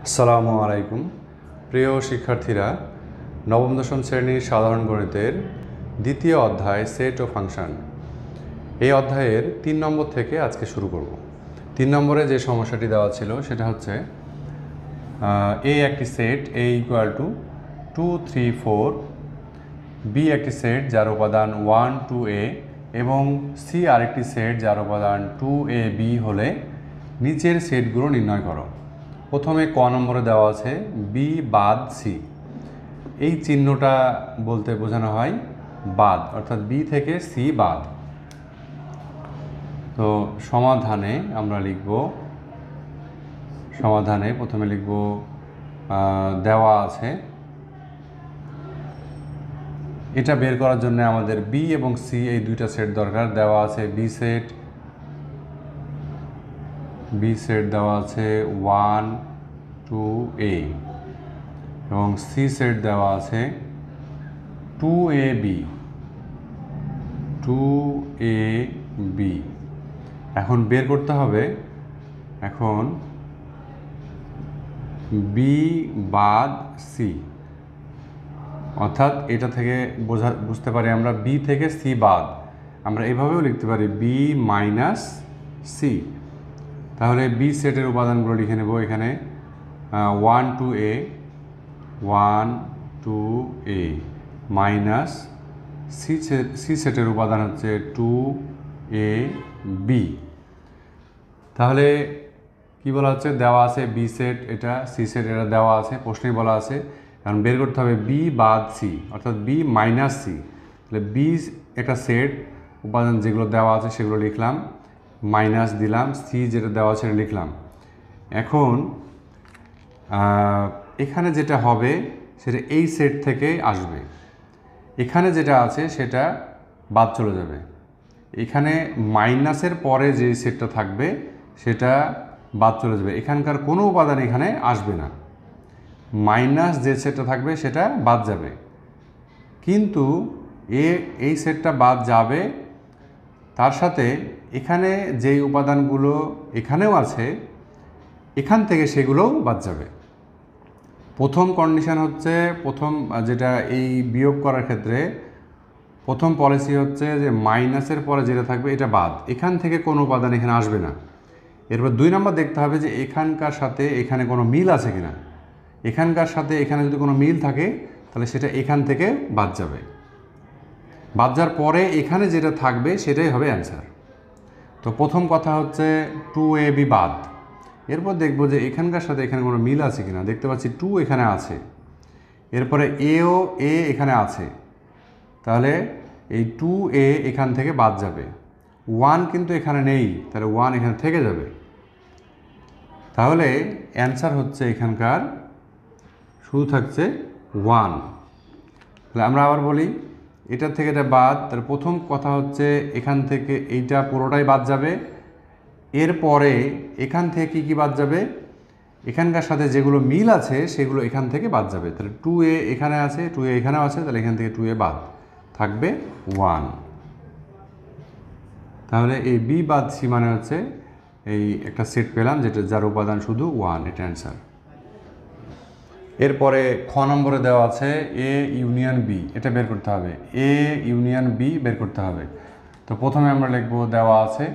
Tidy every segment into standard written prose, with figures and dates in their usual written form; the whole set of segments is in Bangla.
আসসালামু আলাইকুম প্রিয় শিক্ষার্থীরা, নবম দশম শ্রেণীর সাধারণ গণিতের দ্বিতীয় অধ্যায় সেট ও ফাংশন, এই অধ্যায়ের 3 নম্বর থেকে আজকে শুরু করব। 3 নম্বরে যে সমস্যাটি দেওয়া ছিল সেটা হচ্ছে এ একটি set a equal to 2, 3, 4, B একটি সেট যার উপাদান 1, 2a এবং সি আরেকটি সেট যার উপাদান 2ab হলে নিচের সেটগুলো নির্ণয় করো। প্রথমে ক নম্বরে দেওয়া আছে বি বাদ সি। এই চিহ্নটা বলতে বোঝানো হয় বাদ, অর্থাৎ বি থেকে সি বাদ। তো সমাধানে আমরা লিখব, সমাধানে প্রথমে লিখব দেওয়া আছে, এটা বের করার জন্য আমাদের বি এবং সি এই দুইটা সেট দরকার। দেওয়া আছে বি সেট দেওয়া আছে 1, 2a এবং সি সেট দেওয়া আছে 2ab। এখন বের করতে হবে, এখন বি বাদ সি, অর্থাৎ এটা থেকে বুঝতে পারি আমরা বি থেকে সি বাদ। আমরা এভাবেও লিখতে পারি বি মাইনাস সি। তাহলে বি সেটের উপাদানগুলো লিখে নেব এখানে 1, 2a মাইনাস সি সেটের উপাদান হচ্ছে 2ab। তাহলে কি বলা হচ্ছে, দেওয়া আছে বি সেট, এটা সি সেট, এটা দেওয়া আছে, প্রশ্নেই বলা আছে। কারণ বের করতে হবে বি বাদ সি, অর্থাৎ বি মাইনাস সি। তাহলে বি একটা সেট, উপাদান যেগুলো দেওয়া আছে সেগুলো লিখলাম, মাইনাস দিলাম, সি যেটা দেওয়া আছে সেটা লিখলাম। এখন এখানে যেটা হবে সেটা এই সেট থেকে আসবে, এখানে যেটা আছে সেটা বাদ চলে যাবে। এখানে মাইনাসের পরে যে সেটটা থাকবে সেটা বাদ চলে যাবে, এখানকার কোনো উপাদান এখানে আসবে না। মাইনাস যে সেটটা থাকবে সেটা বাদ যাবে, কিন্তু এই সেটটা বাদ যাবে, তার সাথে এখানে যেই উপাদানগুলো এখানেও আছে এখান থেকে সেগুলোও বাদ যাবে। প্রথম কন্ডিশন হচ্ছে, প্রথম যেটা এই বিয়োগ করার ক্ষেত্রে প্রথম পলিসি হচ্ছে যে মাইনাসের পরে যেটা থাকবে এটা বাদ, এখান থেকে কোনো উপাদান এখানে আসবে না। এরপর 2 নম্বর দেখতে হবে যে এখানকার সাথে এখানে কোনো মিল আছে কিনা। এখানকার সাথে এখানে যদি কোনো মিল থাকে তাহলে সেটা এখান থেকে বাদ যাবে। বাদ যাওয়ার পরে এখানে যেটা থাকবে সেটাই হবে অ্যান্সার। তো প্রথম কথা হচ্ছে 2ab বাদ। এরপর দেখব যে এখানকার সাথে এখানে কোনো মিল আছে কিনা। দেখতে পাচ্ছি 2 এখানে আছে, এরপরে এ এখানে আছে, তাহলে এই 2a এখান থেকে বাদ যাবে। 1 কিন্তু এখানে নেই, তাহলে 1 এখানে থেকে যাবে। তাহলে অ্যান্সার হচ্ছে এখানকার শুধু থাকছে 1। তাহলে আমরা আবার বলি, এটার থেকে এটা বাদ। তার প্রথম কথা হচ্ছে এখান থেকে এইটা পুরোটাই বাদ যাবে, এরপরে এখান থেকে কি বাদ যাবে, এখানকার সাথে যেগুলো মিল আছে সেগুলো এখান থেকে বাদ যাবে। তাহলে 2a এখানে আছে, 2a এখানেও আছে, তাহলে এখান থেকে 2a বাদ, থাকবে 1। তাহলে এই বি বাদ সি মানে হচ্ছে এই একটা সেট পেলাম যেটা যার উপাদান শুধু 1, এটা অ্যান্সার। এরপরে খ নম্বরে দেওয়া আছে এ ইউনিয়ন বি, এটা বের করতে হবে। এ ইউনিয়ন বি বের করতে হবে। তো প্রথমে আমরা লিখব দেওয়া আছে,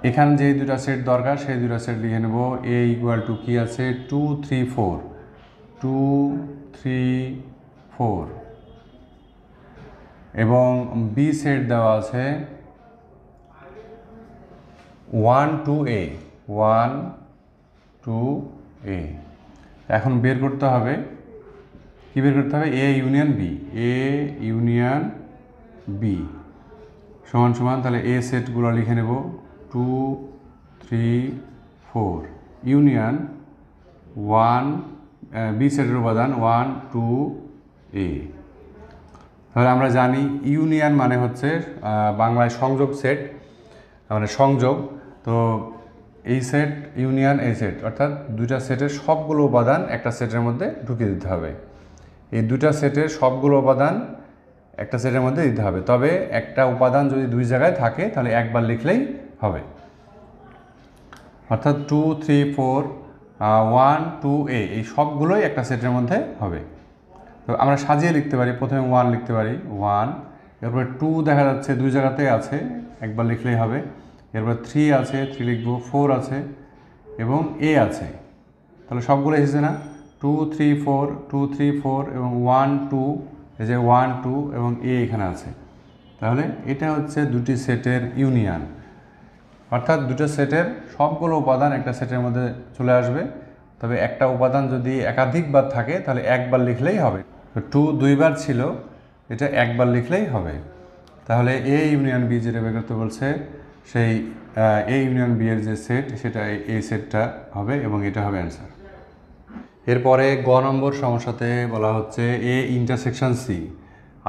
এখানে যে দুটা সেট দরকার সেই দুটা সেট লিখে নেব। এ ইকুয়াল টু কি আছে 2, 3, 4 এবং বি সেট দেওয়া আছে 1, 2a। এখন বের করতে হবে, কি বের করতে হবে, এ ইউনিয়ন বি সমান সমান, তাহলে এ সেটগুলো লিখে নেব 2, 3, 4 ইউনিয়ন 1, বি সেটের উপাদান 1, 2a। তাহলে আমরা জানি ইউনিয়ন মানে হচ্ছে বাংলায় সংযোগ সেট, মানে সংযোগ। তো এই সেট ইউনিয়ন এই সেট, অর্থাৎ দুইটা সেটের সবগুলো উপাদান একটা সেটের মধ্যে ঢুকিয়ে দিতে হবে। এই দুইটা সেটের সবগুলো উপাদান একটা সেটের মধ্যে দিতে হবে, তবে একটা উপাদান যদি দুই জায়গায় থাকে তাহলে একবার লিখলেই হবে। অর্থাৎ 2 3 4 1 2 এ এই সবগুলোই একটা সেটের মধ্যে হবে। তো আমরা সাজিয়ে লিখতে পারি, প্রথমে 1 লিখতে পারি 1, এরপরে 2 দেখা যাচ্ছে দুই জায়গাতে আছে, একবার লিখলেই হবে। এরপর 3 আছে, 3 লিখব, 4 আছে এবং এ আছে। তাহলে সবগুলো এসেছে না, 2 3 4 2 3 4 এবং 1 2, এই যে 1 2 এবং এ এখানে আছে। তাহলে এটা হচ্ছে দুটি সেটের ইউনিয়ন, অর্থাৎ দুটো সেটের সবগুলো উপাদান একটা সেটের মধ্যে চলে আসবে। তবে একটা উপাদান যদি একাধিকবার থাকে তাহলে একবার লিখলেই হবে। তো 2 দুইবার ছিল, এটা একবার লিখলেই হবে। তাহলে এ ইউনিয়ন বি যেটা বের করতে বলছে, সেই এ ইউনিয়ন বি এর যে সেট সেটা এই সেটটা হবে এবং এটা হবে অ্যান্সার। এরপরে গ নম্বর সমস্যাতে বলা হচ্ছে এ ইন্টারসেকশন সি।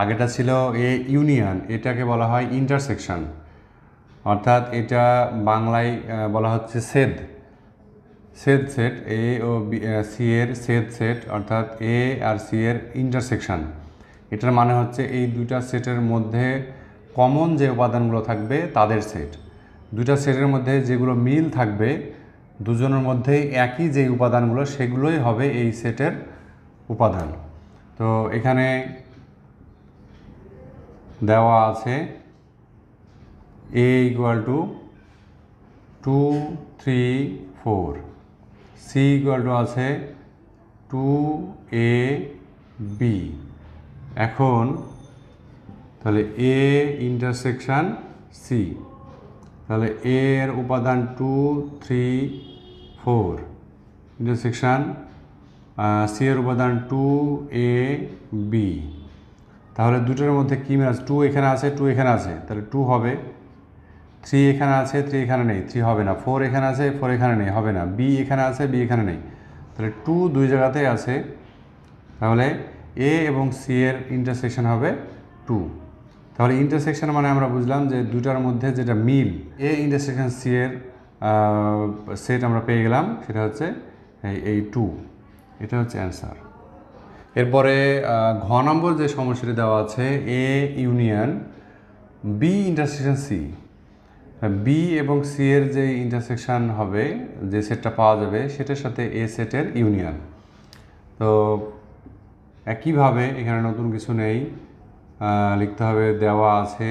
আগেটা ছিল এ ইউনিয়ন, এটাকে বলা হয় ইন্টারসেকশন, অর্থাৎ এটা বাংলায় বলা হচ্ছে সেট এ ও সি এর সেট, অর্থাৎ এ আর সি এর ইন্টারসেকশন। এটার মানে হচ্ছে এই দুইটা সেটের মধ্যে কমন যে উপাদানগুলো থাকবে তাদের সেট। দুইটা সেটের মধ্যে যেগুলো মিল থাকবে, দুজনের মধ্যেই একই যে উপাদানগুলো, সেগুলোই হবে এই সেটের উপাদান। তো এখানে দেওয়া আছে A equal to 2 3 4, C equal to আছে 2 এ বি। এখন তাহলে এ ইন্টারসেকশন সি, তাহলে এ এর উপাদান 2 3 4 ইন্টারসেকশন সি এর উপাদান 2 এ বি। তাহলে দুটোর মধ্যে কী মিল আছে, 2 এখানে আছে 2 এখানে আছে, তাহলে 2 হবে। 3 এখানে আছে 3 এখানে নেই, 3 হবে না। 4 এখানে আছে 4 এখানে নেই, হবে না। বি এখানে আছে বি এখানে নেই, তাহলে 2 দুই জায়গাতেই আছে। তাহলে এ এবং সি এর ইন্টারসেকশন হবে 2। তাহলে ইন্টারসেকশন মানে আমরা বুঝলাম যে দুটার মধ্যে যেটা মিল, এ ইন্টারসেকশন সি এর সেট আমরা পেয়ে গেলাম, সেটা হচ্ছে এই 2। এটা হচ্ছে অ্যান্সার। এরপরে ঘ নম্বর যে সমস্যাটি দেওয়া আছে A union B intersection C. B এবং সি এর যে ইন্টারসেকশন হবে, যে সেটটা পাওয়া যাবে, সেটার সাথে এ সেটের ইউনিয়ন। তো একইভাবে এখানে নতুন কিছু নেই, লিখতে হবে। দেওয়া আছে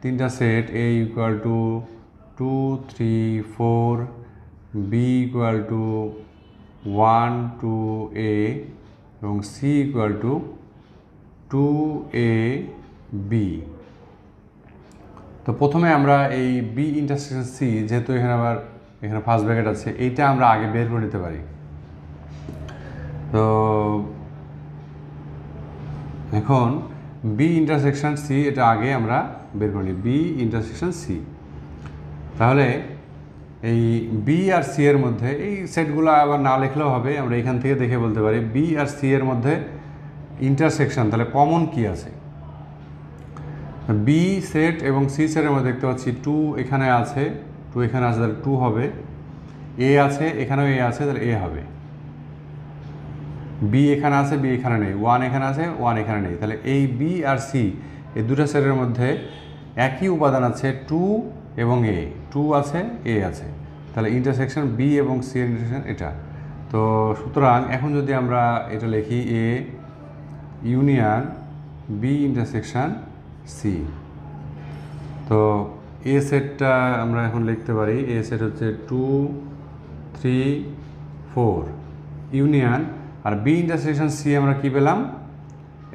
তিনটা set, A equal to 2 3 4, B equal to 1 2 A এবং C equal to 2 A B. তো প্রথমে আমরা এই বি ইন্টারসেকশন সি, যেহেতু এখানে ফার্স্ট ব্র্যাকেট আছে, এইটা আমরা আগে বের করে নিতে পারি। তো এখন বি ইন্টারসেকশন সি, এটা আগে আমরা বের করি বি ইন্টারসেকশন সি। তাহলে এই বি আর সি এর মধ্যে এই সেটগুলো আবার না লিখলেও হবে, আমরা এখান থেকে দেখে বলতে পারি বি আর সি এর মধ্যে ইন্টারসেকশন, তাহলে কমন কি আছে। বি সেট এবং সি সেটের মধ্যে দেখতে পাচ্ছি 2 এখানে আছে 2 এখানে আছে, তাহলে 2 হবে। এ আছে এখানেও এ আছে, তাহলে এ হবে। বি এখানে আছে বি এখানে নেই, 1 এখানে আছে 1 এখানে নেই, তাহলে এই বি আর সি এই দুটো সেটের মধ্যে একই উপাদান আছে 2 এবং এ, 2 আছে এ আছে, তাহলে ইন্টারসেকশন বি এবং সি এর ইন্টারসেকশন এটা। তো সুতরাং এখন যদি আমরা এটা লিখি A union B intersection C, তো এ সেটটা আমরা এখন লিখতে পারি। এ সেট হচ্ছে 2 3 4 ইউনিয়ন, আর বি ইন্টারসেকশন সি আমরা কী পেলাম,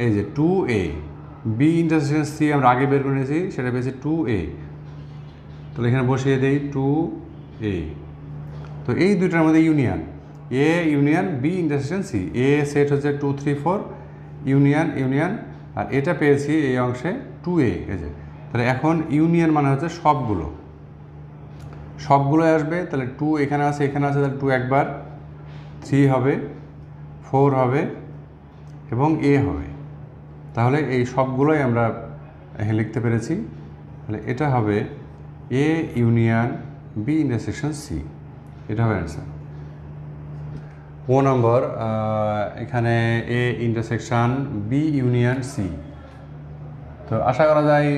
এই যে 2 এ। বি ইন্টারসেকশন সি আমরা আগে বের করে নিয়েছি, সেটা পেয়েছি 2 এ। তাহলে এখানে বসিয়ে দিই 2 এ। তো এই দুইটার মধ্যে union, A union B intersection C. A set হচ্ছে 2 3 4 ইউনিয়ন, আর এটা পেয়েছি এই অংশে 2 এ। এই যে, তাহলে এখন ইউনিয়ন মানে হচ্ছে সবগুলোই আসবে। তাহলে 2 এখানে আছে এখানে আছে, তাহলে 2 একবার, 3 হবে, 4 হবে এবং এ হবে। তাহলে এই সবগুলোই আমরা এখানে লিখতে পেরেছি। তাহলে এটা হবে A union B intersection C, এটা হবে অ্যান্সার। ও নম্বর, এখানে A intersection B union C. তো আশা করা যায়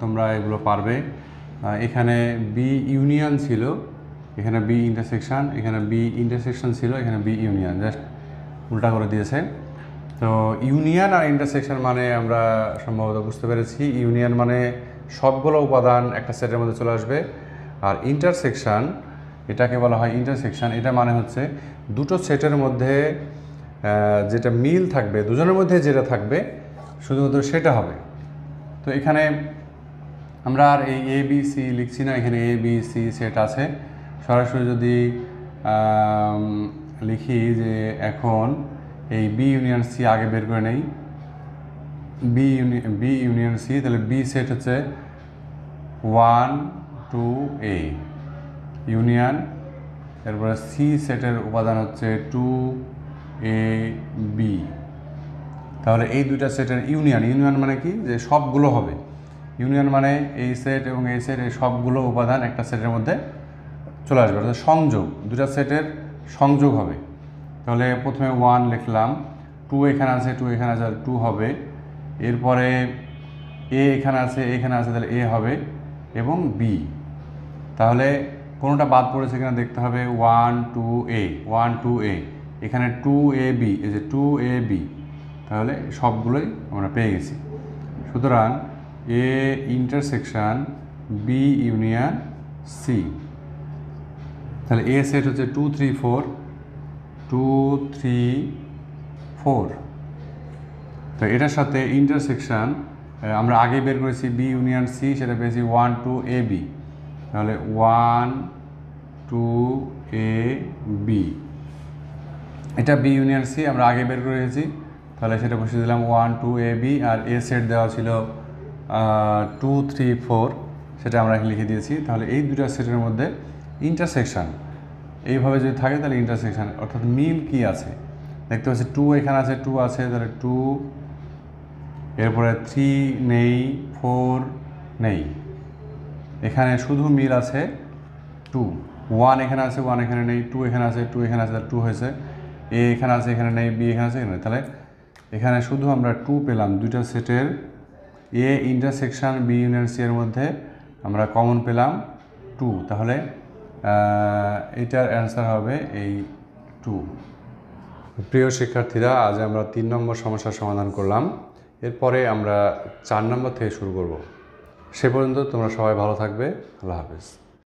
তোমরা এগুলো পারবে। এখানে বি ইউনিয়ন ছিল, এখানে বি ইন্টারসেকশন, এখানে বি ইন্টারসেকশন ছিল, এখানে বি ইউনিয়ন, জাস্ট উল্টা করে দিয়েছে। তো ইউনিয়ন আর ইন্টারসেকশন মানে আমরা সম্ভবত বুঝতে পেরেছি, ইউনিয়ন মানে সবগুলো উপাদান একটা সেটের মধ্যে চলে আসবে, আর ইন্টারসেকশন এটাকে বলা হয় ইন্টারসেকশন, এটা মানে হচ্ছে দুটো সেটের মধ্যে যেটা মিল থাকবে, দুজনের মধ্যে যেটা থাকবে শুধুমাত্র সেটা হবে। তো এখানে আমরা আর এই এ বি সি লিখছি না, এখানে এ বি সি সেট আছে। সরাসরি যদি লিখি যে এখন এই বি ইউনিয়ন সি আগে বের করে নেই, বি ইউনিয়ন সি, তাহলে বি সেট হচ্ছে 1 2 এ ইউনিয়ন, এরপরে সি সেটের উপাদান হচ্ছে 2 এ বি। তাহলে এই দুইটা সেটের ইউনিয়ন, ইউনিয়ন মানে কি, যে সবগুলো হবে। ইউনিয়ন মানে এই সেট এবং এই সেট, এই সবগুলো উপাদান একটা সেটের মধ্যে চলে আসবে, অর্থাৎ সংযোগ, দুটা সেটের সংযোগ হবে। তাহলে প্রথমে 1 লিখলাম, 2 এখানে আছে, 2 এখানে আছে, 2 হবে। এরপরে এ এখানে আছে, এখানে আছে, তাহলে এ হবে, এবং বি। তাহলে কোনোটা বাদ পড়েছে কিনা দেখতে হবে। 1 2 এ, 1 2 এ, এখানে 2 এ বি, এই যে 2 এ বি, তাহলে সবগুলোই আমরা পেয়ে গেছি। সুতরাং A intersection B union C, তাহলে এ সেট হচ্ছে 2 3 4, 2 3 4। তো এটার সাথে ইন্টারসেকশন আমরা আগে বের করেছি বি ইউনিয়ন সি, সেটা পেয়েছি 1 2 এ বি, তাহলে 1 2 এ বি। এটা বি ইউনিয়ন সি আমরা আগে বের করে রেখেছি, তাহলে সেটা বসিয়ে দিলাম 1 2 A B, R A set দেওয়া ছিল 2 3 4, সেটা আমরা লিখে দিয়েছি। তাহলে এই দুটা সেটের মধ্যে ইন্টারসেকশন এইভাবে যদি থাকে তাহলে ইন্টারসেকশন, অর্থাৎ মিল কি আছে দেখতে পাচ্ছি। 2 এখানে আছে, 2 আছে, তাহলে 2, এরপরে 3 নেই, 4 নেই, এখানে শুধু মিল আছে 2। 1 এখানে আছে, 1 এখানে নেই, 2 এখানে আছে, 2 এখানে আছে, 2 হয়েছে। এ এখানে আছে, এখানে নেই, বি এখানে আছে, এখানে, তাহলে এখানে শুধু আমরা 2 পেলাম। দুইটা সেটের A intersection B union C এর মধ্যে আমরা কমন পেলাম 2, তাহলে এটার অ্যান্সার হবে এই 2। প্রিয় শিক্ষার্থীরা, আজ আমরা 3 নম্বর সমস্যার সমাধান করলাম। এরপরে আমরা 4 নম্বর থেকে শুরু করব। সে পর্যন্ত তোমরা সবাই ভালো থাকবে। আল্লাহ হাফেজ।